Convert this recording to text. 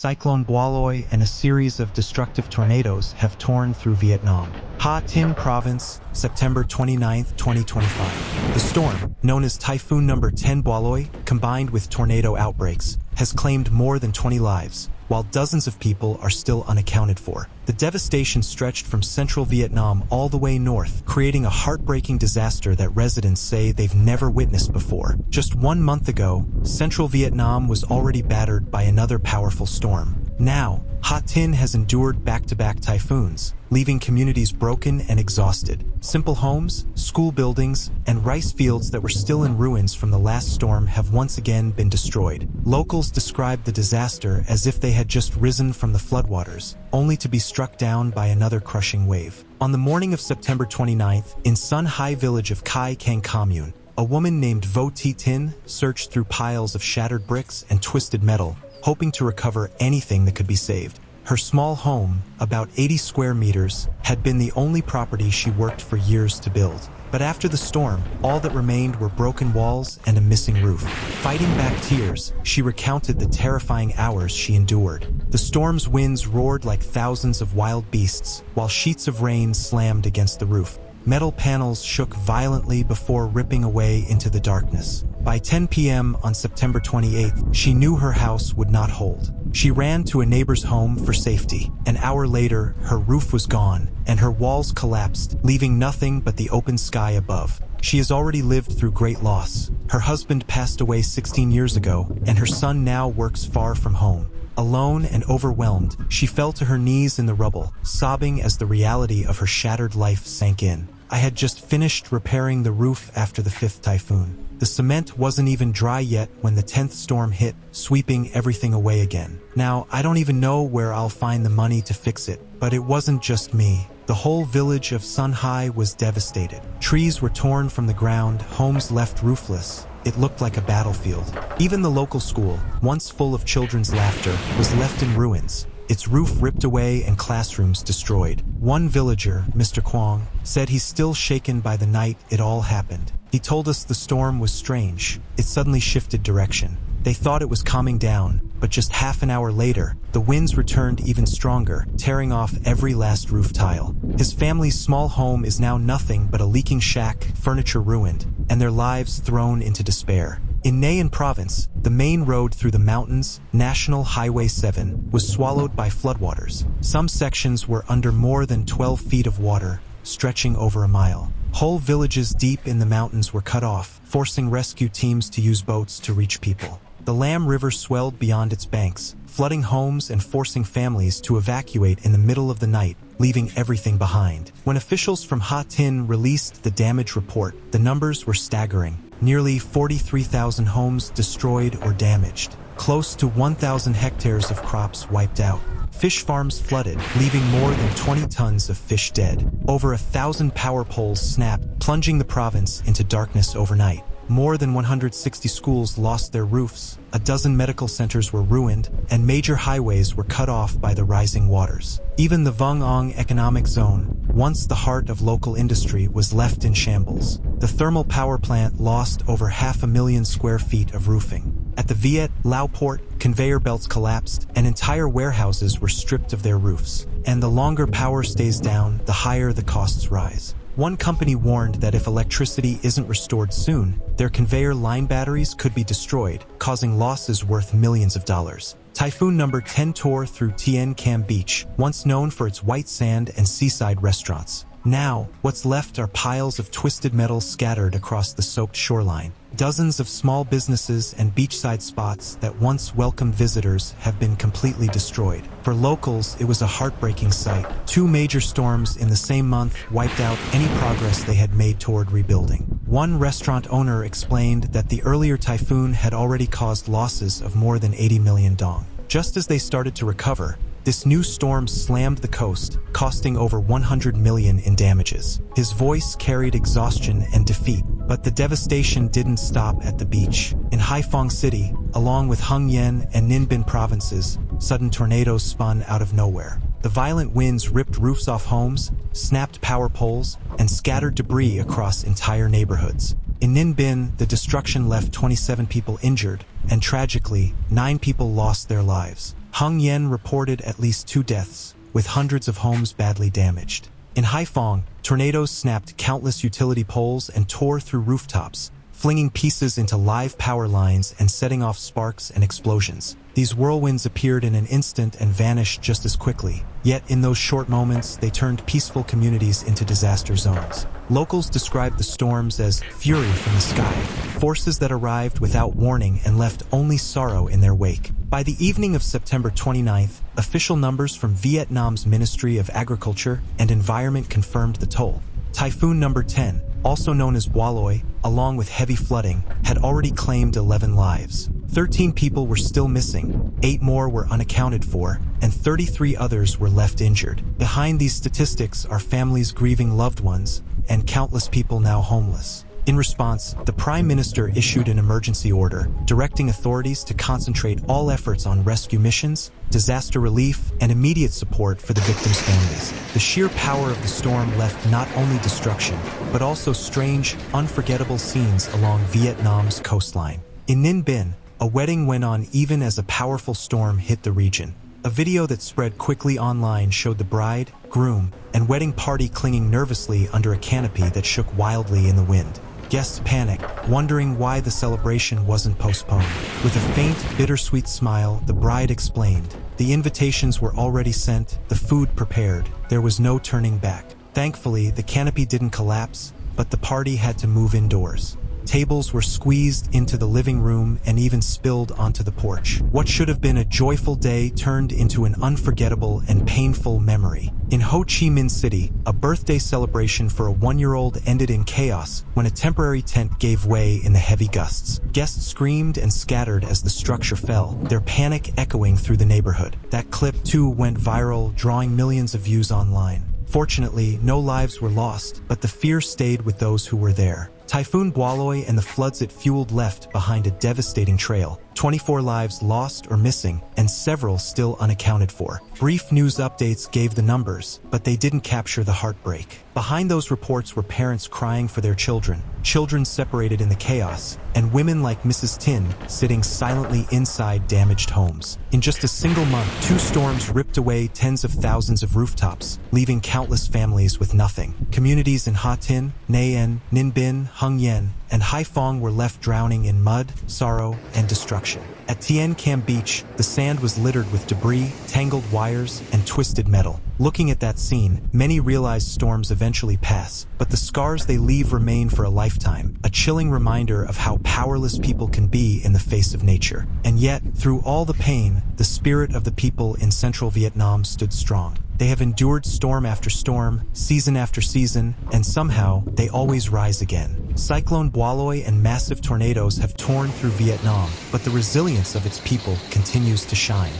Cyclone Bualoi and a series of destructive tornadoes have torn through Vietnam. Ha Tinh Province, September 29, 2025. The storm, known as Typhoon number 10 Bualoi, combined with tornado outbreaks, has claimed more than 20 lives, while dozens of people are still unaccounted for. The devastation stretched from central Vietnam all the way north, creating a heartbreaking disaster that residents say they've never witnessed before. Just 1 month ago, central Vietnam was already battered by another powerful storm. Now, Ha Tinh has endured back-to-back typhoons, leaving communities broken and exhausted. Simple homes, school buildings, and rice fields that were still in ruins from the last storm have once again been destroyed. Locals described the disaster as if they had just risen from the floodwaters, only to be struck down by another crushing wave. On the morning of September 29th, in Sun Hai village of Khai Cang Commune, a woman named Vo Thi Tin searched through piles of shattered bricks and twisted metal, hoping to recover anything that could be saved. Her small home, about 80 square meters, had been the only property she worked for years to build. But after the storm, all that remained were broken walls and a missing roof. Fighting back tears, she recounted the terrifying hours she endured. The storm's winds roared like thousands of wild beasts, while sheets of rain slammed against the roof. Metal panels shook violently before ripping away into the darkness. By 10 p.m. on September 28th, she knew her house would not hold. She ran to a neighbor's home for safety. An hour later, her roof was gone, and her walls collapsed, leaving nothing but the open sky above. She has already lived through great loss. Her husband passed away 16 years ago, and her son now works far from home. Alone and overwhelmed, she fell to her knees in the rubble, sobbing as the reality of her shattered life sank in. I had just finished repairing the roof after the 5th typhoon. The cement wasn't even dry yet when the 10th storm hit, sweeping everything away again. Now, I don't even know where I'll find the money to fix it, but it wasn't just me. The whole village of Sun Hai was devastated. Trees were torn from the ground, homes left roofless. It looked like a battlefield. Even the local school, once full of children's laughter, was left in ruins, its roof ripped away and classrooms destroyed. One villager, Mr. Quang, said he's still shaken by the night it all happened. He told us the storm was strange. It suddenly shifted direction. They thought it was calming down, but just half an hour later, the winds returned even stronger, tearing off every last roof tile. His family's small home is now nothing but a leaking shack, furniture ruined, and their lives thrown into despair. In Nay An Province, the main road through the mountains, National Highway 7, was swallowed by floodwaters. Some sections were under more than 12 feet of water, stretching over a mile. Whole villages deep in the mountains were cut off, forcing rescue teams to use boats to reach people. The Lam River swelled beyond its banks, flooding homes and forcing families to evacuate in the middle of the night, leaving everything behind. When officials from Ha Tinh released the damage report, the numbers were staggering. Nearly 43,000 homes destroyed or damaged. Close to 1,000 hectares of crops wiped out. Fish farms flooded, leaving more than 20 tons of fish dead. Over 1,000 power poles snapped, plunging the province into darkness overnight. More than 160 schools lost their roofs, a dozen medical centers were ruined, and major highways were cut off by the rising waters. Even the Vung Ong Economic Zone, once the heart of local industry, was left in shambles. The thermal power plant lost over 500,000 square feet of roofing. At the Viet Lao port, conveyor belts collapsed, and entire warehouses were stripped of their roofs. And the longer power stays down, the higher the costs rise. One company warned that if electricity isn't restored soon, their conveyor line batteries could be destroyed, causing losses worth millions of dollars. Typhoon number 10 tore through Tien Cam Beach, once known for its white sand and seaside restaurants. Now, what's left are piles of twisted metal scattered across the soaked shoreline. Dozens of small businesses and beachside spots that once welcomed visitors have been completely destroyed. For locals, it was a heartbreaking sight. 2 major storms in the same month wiped out any progress they had made toward rebuilding. One restaurant owner explained that the earlier typhoon had already caused losses of more than 80 million dong. Just as they started to recover, this new storm slammed the coast, costing over 100 million in damages. His voice carried exhaustion and defeat, but the devastation didn't stop at the beach. In Haiphong City, along with Hung Yen and Ninh Binh provinces, sudden tornadoes spun out of nowhere. The violent winds ripped roofs off homes, snapped power poles, and scattered debris across entire neighborhoods. In Ninh Binh, the destruction left 27 people injured, and tragically, 9 people lost their lives. Hung Yen reported at least 2 deaths, with hundreds of homes badly damaged. In Haiphong, tornadoes snapped countless utility poles and tore through rooftops, flinging pieces into live power lines and setting off sparks and explosions. These whirlwinds appeared in an instant and vanished just as quickly. Yet in those short moments, they turned peaceful communities into disaster zones. Locals described the storms as fury from the sky, forces that arrived without warning and left only sorrow in their wake. By the evening of September 29th, official numbers from Vietnam's Ministry of Agriculture and Environment confirmed the toll. Typhoon number 10, also known as Bualoi, along with heavy flooding, had already claimed 11 lives. 13 people were still missing, 8 more were unaccounted for, and 33 others were left injured. Behind these statistics are families grieving loved ones and countless people now homeless. In response, the Prime Minister issued an emergency order, directing authorities to concentrate all efforts on rescue missions, disaster relief, and immediate support for the victims' families. The sheer power of the storm left not only destruction, but also strange, unforgettable scenes along Vietnam's coastline. In Ninh Binh, a wedding went on even as a powerful storm hit the region. A video that spread quickly online showed the bride, groom, and wedding party clinging nervously under a canopy that shook wildly in the wind. Guests panicked, wondering why the celebration wasn't postponed. With a faint, bittersweet smile, the bride explained, "The invitations were already sent, the food prepared. There was no turning back." Thankfully, the canopy didn't collapse, but the party had to move indoors. Tables were squeezed into the living room and even spilled onto the porch. What should have been a joyful day turned into an unforgettable and painful memory. In Ho Chi Minh City, a birthday celebration for a 1-year-old ended in chaos when a temporary tent gave way in the heavy gusts. Guests screamed and scattered as the structure fell, their panic echoing through the neighborhood. That clip, too, went viral, drawing millions of views online. Fortunately, no lives were lost, but the fear stayed with those who were there. Typhoon Bualoi and the floods it fueled left behind a devastating trail. 24 lives lost or missing, and several still unaccounted for. Brief news updates gave the numbers, but they didn't capture the heartbreak. Behind those reports were parents crying for their children, children separated in the chaos, and women like Mrs. Tin sitting silently inside damaged homes. In just a single month, 2 storms ripped away tens of thousands of rooftops, leaving countless families with nothing. Communities in Ha Tin, Nay En, Ninh Binh, Hung Yen, and Haiphong were left drowning in mud, sorrow, and destruction. At Tien Cam Beach, the sand was littered with debris, tangled wires, and twisted metal. Looking at that scene, many realized storms eventually pass, but the scars they leave remain for a lifetime, a chilling reminder of how powerless people can be in the face of nature. And yet, through all the pain, the spirit of the people in central Vietnam stood strong. They have endured storm after storm, season after season, and somehow, they always rise again. Cyclone Bualoi and massive tornadoes have torn through Vietnam, but the resilience of its people continues to shine.